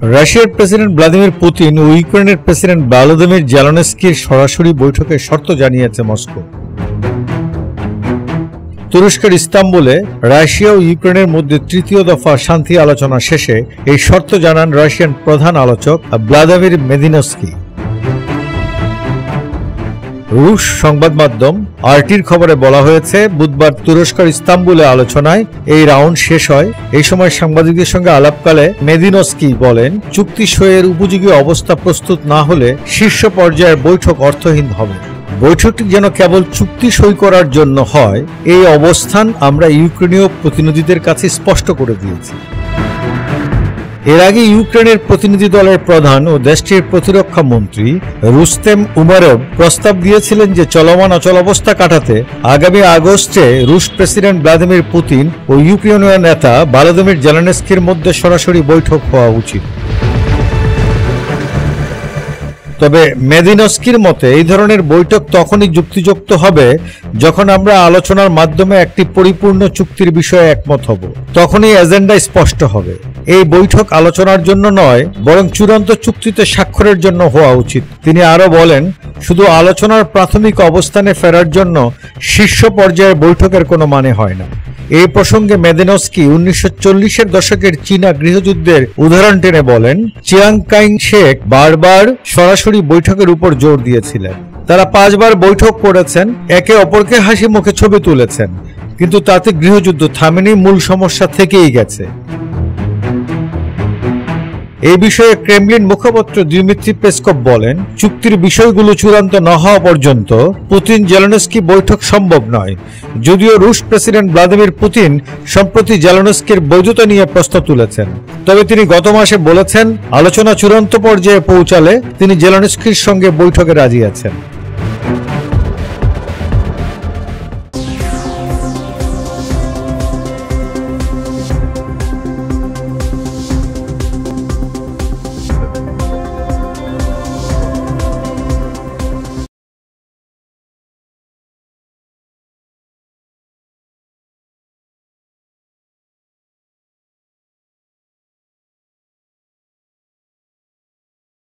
রাশিয়ার president Vladimir Putin ও ইউক্রেনের president Volodymyr জেলেনস্কির সরাসরি বৈঠকের শর্ত জানিয়েছে মস্কো। তুরস্কের ইস্তাম্বুলে রাশিয়া ও ইউক্রেনের মধ্যে তৃতীয় দফা শান্তি আলোচনা শেষে এই শর্ত জানান রাশিয়ান প্রধান আলোচক ভ্লাদিমির মেদিনস্কি। রুশ সংবাদ মাধ্যম আরটির খবরে বলা হয়েছে, বুধবার তুরস্কের ইস্তাম্বুলে আলোচনায় এই রাউন্ড শেষ হয়। এই সময় সাংবাদিকদের সঙ্গে আলাপকালে মেদিনস্কি বলেন, চুক্তি সইয়ের উপযোগী অবস্থা প্রস্তুত না হলে শীর্ষ পর্যায়ের বৈঠক অর্থহীন হবে। বৈঠকটি যেন কেবল চুক্তি সই করার জন্য হয়, এই অবস্থান আমরা ইউক্রেনীয় প্রতিনিধিদের কাছে স্পষ্ট করে দিয়েছি। এর আগে ইউক্রেনের প্রতিনিধি দলের প্রধান ও দেশটির প্রতিরক্ষা মন্ত্রী রুস্তেম উমারভ প্রস্তাব দিয়েছিলেন যে চলমান অচলাবস্থা কাটাতে আগামী আগস্টে রুশ প্রেসিডেন্ট ভ্লাদিমির পুতিন ও ইউক্রেনীয় নেতা ভলোদিমির জেলেনস্কির মধ্যে সরাসরি বৈঠক হওয়া উচিত। তবে মেদিনস্কির মতে এই ধরনের বৈঠক তখনই যুক্তিযুক্ত হবে যখন আমরা আলোচনার মাধ্যমে একটি পরিপূর্ণ চুক্তির বিষয়ে একমত হব। তখনই এজেন্ডা স্পষ্ট হবে। এই বৈঠক আলোচনার জন্য নয়, বরং চূড়ান্ত চুক্তিতে স্বাক্ষরের জন্য হওয়া উচিত। তিনি আরও বলেন, শুধু আলোচনার প্রাথমিক অবস্থানে ফেরার জন্য শীর্ষ পর্যায়ের বৈঠকের কোনো মানে হয় না। এই প্রসঙ্গে মেদিনস্কি 1940-এর দশকের চীনা গৃহযুদ্ধের উদাহরণ টেনে বলেন, চিয়াং কাই শেক বারবার সরাসরি বৈঠকের উপর জোর দিয়েছিলেন। তারা 5 বার বৈঠক করেছেন, একে অপরকে হাসি মুখে ছবি তুলেছেন, কিন্তু তাতে গৃহযুদ্ধ থামেনি, মূল সমস্যা থেকেই গেছে। এই বিষয়ে ক্রেমলিন মুখপাত্র দিমিত্রি পেসকভ বলেন, চুক্তির বিষয়গুলো চূড়ান্ত না হওয়া পর্যন্ত পুতিন জেলেনস্কি বৈঠক সম্ভব নয়। যদিও রুশ প্রেসিডেন্ট ভ্লাদিমির পুতিন সম্প্রতি জেলেনস্কির বৈধতা নিয়ে প্রশ্ন তুলেছেন, তবে তিনি গত মাসে বলেছেন আলোচনা চূড়ান্ত পর্যায়ে পৌঁছালে তিনি জেলেনস্কির সঙ্গে বৈঠকে রাজি আছেন।